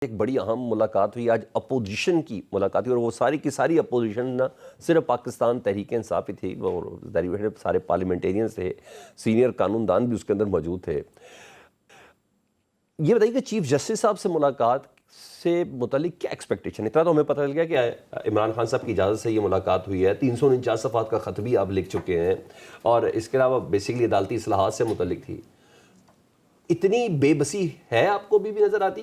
ایک بڑی اہم ملاقات ہوئی آج، اپوزیشن کی ملاقات ہوئی، اور وہ ساری کی ساری اپوزیشن نہ صرف پاکستان تحریک انصاف ہی تھی، اور سارے پارلیمنٹیرینز تھے، سینئر قانون دان بھی اس کے اندر موجود تھے۔ یہ بتائیے کہ چیف جسٹس صاحب سے ملاقات سے متعلق کیا ایکسپیکٹیشن ہے؟ اتنا تو ہمیں پتہ چل گیا کہ عمران خان صاحب کی اجازت سے یہ ملاقات ہوئی ہے، 349 صفحات کا خط بھی آپ لکھ چکے ہیں، اور اس کے علاوہ بیسیکلی عدالتی اصلاحات سے متعلق تھی۔ اتنی بے بسی ہے آپ کو بھی نظر آتی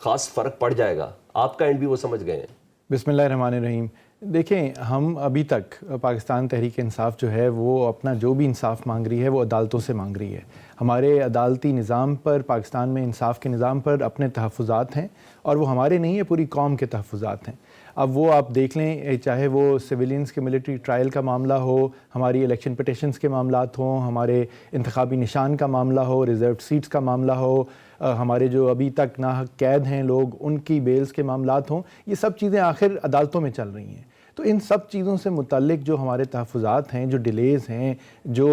خاص فرق پڑ جائے گا؟ آپ کا اینڈ بھی وہ سمجھ گئے ہیں؟ بسم اللہ الرحمن الرحیم۔ دیکھیں، ہم ابھی تک پاکستان تحریک انصاف جو ہے وہ اپنا جو بھی انصاف مانگ رہی ہے وہ عدالتوں سے مانگ رہی ہے۔ ہمارے عدالتی نظام پر، پاکستان میں انصاف کے نظام پر اپنے تحفظات ہیں، اور وہ ہمارے نہیں ہیں، پوری قوم کے تحفظات ہیں۔ اب وہ آپ دیکھ لیں، چاہے وہ سویلینز کے ملٹری ٹرائل کا معاملہ ہو، ہماری الیکشن پٹیشنز کے معاملات ہوں، ہمارے انتخابی نشان کا معاملہ ہو، ریزروڈ سیٹس کا معاملہ ہو، ہمارے جو ابھی تک ناحق قید ہیں لوگ، ان کی بیلز کے معاملات ہوں، یہ سب چیزیں آخر عدالتوں میں چل رہی ہیں۔ تو ان سب چیزوں سے متعلق جو ہمارے تحفظات ہیں، جو ڈیلیز ہیں، جو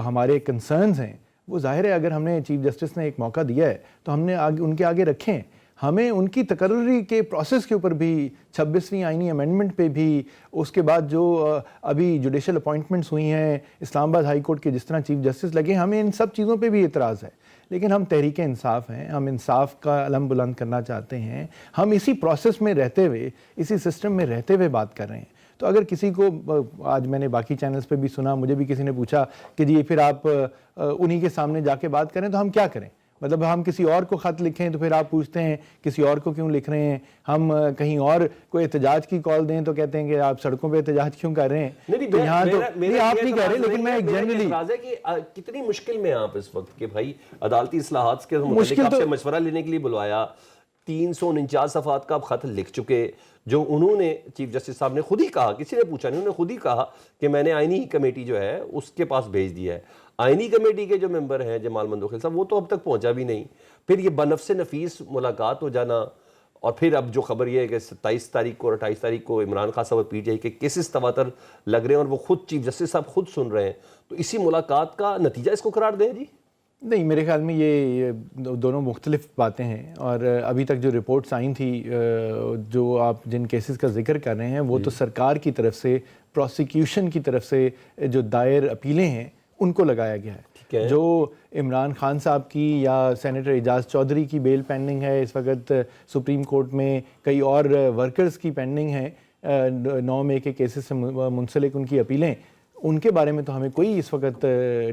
ہمارے کنسرنز ہیں، وہ ظاہر ہے اگر ہم نے چیف جسٹس نے ایک موقع دیا ہے تو ہم نے ان کے آگے رکھیں۔ ہمیں ان کی تقرری کے پروسیس کے اوپر بھی، 26ویں آئینی امینڈمنٹ پہ بھی، اس کے بعد جو ابھی جوڈیشل اپوائنٹمنٹس ہوئی ہیں اسلام آباد ہائی کورٹ کے جس طرح چیف جسٹس لگے، ہمیں ان سب چیزوں پہ بھی اعتراض ہے۔ لیکن ہم تحریک انصاف ہیں، ہم انصاف کا علم بلند کرنا چاہتے ہیں، ہم اسی پروسیس میں رہتے ہوئے، اسی سسٹم میں رہتے ہوئے بات کر رہے ہیں۔ تو اگر کسی کو، آج میں نے باقی چینلز پہ بھی سنا، مجھے بھی کسی نے پوچھا کہ جی پھر آپ انہی کے سامنے جا کے بات کریں، تو ہم کیا کریں؟ مطلب ہم کسی اور کو خط لکھیں تو پھر آپ پوچھتے ہیں کسی اور کو کیوں لکھ رہے ہیں؟ ہم کہیں اور کوئی احتجاج کی کال دیں تو کہتے ہیں کہ آپ سڑکوں پہ احتجاج کیوں کر رہے ہیں؟ تو یہاں تو آپ نہیں کہہ رہے، لیکن میں جنرلی اعتراض ہے کہ کتنی مشکل میں آپ اس وقت کہ بھائی عدالتی اصلاحات کے متعلق آپ سے مشورہ لینے کے لیے بلوایا، 349 صفحات کا آپ خط لکھ چکے، جو انہوں نے چیف جسٹس صاحب نے خود ہی کہا، کسی نے پوچھا نہیں، انہوں نے خود ہی کہا کہ میں نے آئینی کمیٹی جو ہے اس کے پاس بھیج دیا ہے۔ آئینی کمیٹی کے جو ممبر ہیں جمال مندوخیل صاحب، وہ تو اب تک پہنچا بھی نہیں۔ پھر یہ بنفس نفیس ملاقات ہو جانا، اور پھر اب جو خبر یہ ہے کہ 27 تاریخ کو اور 28 تاریخ کو عمران خان صاحب پی ٹی آئی کے کیسز تواتر لگ رہے ہیں، اور وہ خود چیف جسٹس صاحب خود سن رہے ہیں، تو اسی ملاقات کا نتیجہ اس کو قرار دیں جی؟ نہیں، میرے خیال میں یہ دونوں مختلف باتیں ہیں، اور ابھی تک جو رپورٹس آئیں تھی، جو آپ جن کیسز کا ذکر کر رہے ہیں، وہ تو سرکار کی طرف سے، پروسیکیوشن کی طرف سے جو دائر اپیلیں ہیں ان کو لگایا گیا ہے۔ جو عمران خان صاحب کی یا سینیٹر اعجاز چودھری کی بیل پینڈنگ ہے اس وقت سپریم کورٹ میں، کئی اور ورکرز کی پینڈنگ ہے، 9 مئی کے کیسز سے منسلک ان کی اپیلیں، ان کے بارے میں تو ہمیں کوئی اس وقت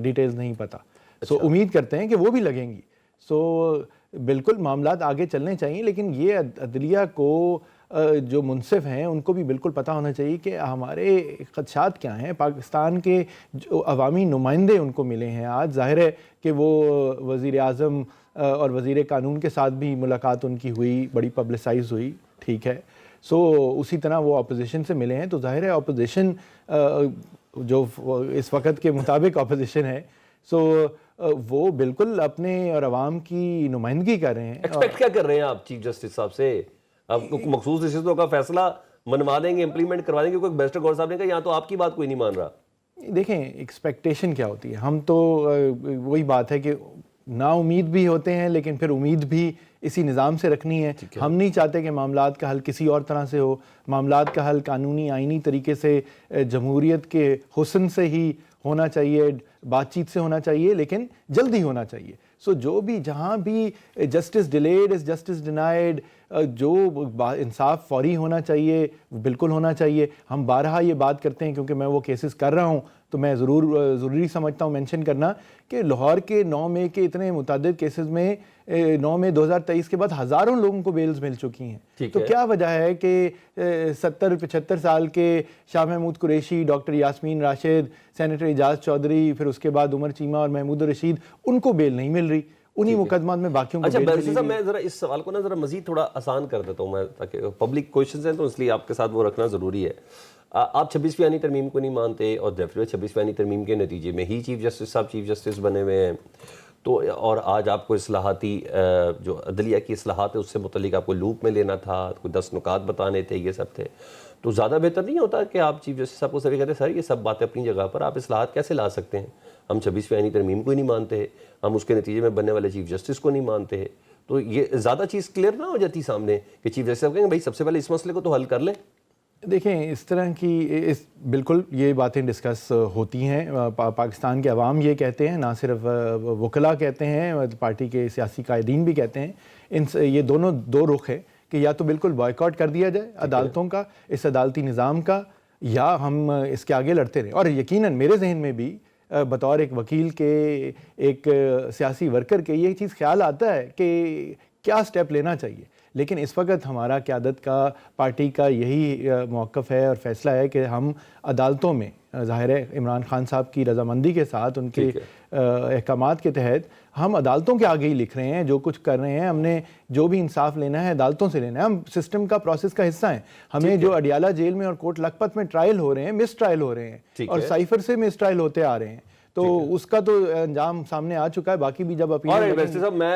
ڈیٹیلز نہیں پتہ۔ امید کرتے ہیں کہ وہ بھی لگیں گی۔ بالکل معاملات آگے چلنے چاہیے، لیکن یہ عدلیہ کو جو منصف ہیں ان کو بھی بالکل پتہ ہونا چاہیے کہ ہمارے خدشات کیا ہیں۔ پاکستان کے جو عوامی نمائندے ان کو ملے ہیں آج، ظاہر ہے کہ وہ وزیر اعظم اور وزیر قانون کے ساتھ بھی ملاقات ان کی ہوئی، بڑی پبلسائز ہوئی، ٹھیک ہے۔ اسی طرح وہ اپوزیشن سے ملے ہیں، تو ظاہر ہے اپوزیشن جو اس وقت کے مطابق اپوزیشن ہے، وہ بالکل اپنے اور عوام کی نمائندگی کر رہے ہیں۔ ایکسپیکٹ کیا کر رہے ہیں آپ چیف جسٹس صاحب سے؟ آپ کو مخصوص نشستوں کا فیصلہ منوا دیں گے، امپلیمنٹ کروا دیں گے؟ کیونکہ بیرسٹر گور صاحب نے کہا یہاں تو آپ کی بات کوئی نہیں مان رہا۔ دیکھیں، ایکسپیکٹیشن کیا ہوتی ہے؟ ہم تو وہی بات ہے کہ نا امید بھی ہوتے ہیں، لیکن پھر امید بھی اسی نظام سے رکھنی ہے۔ ہم نہیں چاہتے کہ معاملات کا حل کسی اور طرح سے ہو، معاملات کا حل قانونی آئینی طریقے سے، جمہوریت کے حسن سے ہی ہونا چاہیے، بات چیت سے ہونا چاہیے، لیکن جلدی ہونا چاہیے۔ جو بھی جہاں بھی justice delayed is justice denied, جو انصاف فوری ہونا چاہیے وہ بالکل ہونا چاہیے۔ ہم بارہا یہ بات کرتے ہیں، کیونکہ میں وہ کیسز کر رہا ہوں تو میں ضروری سمجھتا ہوں مینشن کرنا کہ لاہور کے 9 مئی کے اتنے متعدد کیسز میں 9 مئی 2023 کے بعد ہزاروں لوگوں کو بیلز مل چکی ہیں۔ تو کیا وجہ ہے کہ 70-75 سال کے شاہ محمود قریشی، ڈاکٹر یاسمین راشد، سینیٹر اعجاز چودھری، پھر اس کے بعد عمر چیمہ اور محمود رشید، ان کو بیل نہیں مل رہی؟ انہی مقدمات میں باقیوں کو اچھا بیرسٹر صاحب، میں ذرا اس سوال کو ذرا مزید تھوڑا آسان کر دیتا ہوں، میں تاکہ پبلک کوشچنز ہیں تو اس لیے آپ کے ساتھ وہ رکھنا ضروری ہے۔ آپ 26ویں آئینی ترمیم کو نہیں مانتے، اور ڈیفینیٹلی 26ویں آئینی ترمیم کے نتیجے میں ہی چیف جسٹس صاحب چیف جسٹس بنے ہوئے ہیں، تو اور آج آپ کو اصلاحاتی جو عدلیہ کی اصلاحات ہے اس سے متعلق آپ کو لوپ میں لینا تھا، کوئی 10 نکات بتانے تھے، یہ سب تھے، تو زیادہ بہتر نہیں ہوتا کہ آپ چیف جسٹس صاحب کو صرف کہتے ہیں سر یہ سب باتیں اپنی جگہ پر، آپ اصلاحات کیسے لا سکتے ہیں؟ ہم 26ویں آئینی ترمیم کو ہی نہیں مانتے، ہم اس کے نتیجے میں بننے والے چیف جسٹس کو نہیں مانتے، تو یہ زیادہ چیز کلیئر نہ ہو جاتی سامنے کہ چیف جسٹس کہیں بھائی سب سے پہلے اس مسئلے کو تو حل کر لیں؟ دیکھیں اس طرح کی بالکل یہ باتیں ڈسکس ہوتی ہیں، پاکستان کے عوام یہ کہتے ہیں، نہ صرف وکلاء کہتے ہیں، پارٹی کے سیاسی قائدین بھی کہتے ہیں، یہ دونوں دو رخ ہے کہ یا تو بالکل بائیکاٹ کر دیا جائے عدالتوں کا، اس عدالتی نظام کا، یا ہم اس کے آگے لڑتے رہیں۔ اور یقیناً میرے ذہن میں بھی بطور ایک وکیل کے، ایک سیاسی ورکر کے، یہ چیز خیال آتا ہے کہ کیا سٹیپ لینا چاہیے، لیکن اس وقت ہمارا قیادت کا، پارٹی کا یہی موقف ہے اور فیصلہ ہے کہ ہم عدالتوں میں، ظاہر ہے عمران خان صاحب کی رضامندی کے ساتھ، ان کے احکامات کے تحت ہم عدالتوں کے آگے ہی لکھ رہے ہیں، جو کچھ کر رہے ہیں، ہم نے جو بھی انصاف لینا ہے عدالتوں سے لینا ہے، ہم سسٹم کا، پروسیس کا حصہ ہیں۔ ہمیں جو اڈیالہ جیل میں اور کوٹ لکھپت میں ٹرائل ہو رہے ہیں، مس ٹرائل ہو رہے ہیں، اور سائفر سے مس ٹرائل ہوتے آ رہے ہیں، تو اس کا تو انجام سامنے آ چکا ہے، باقی بھی جب اپیل اور ویسے صاحب میں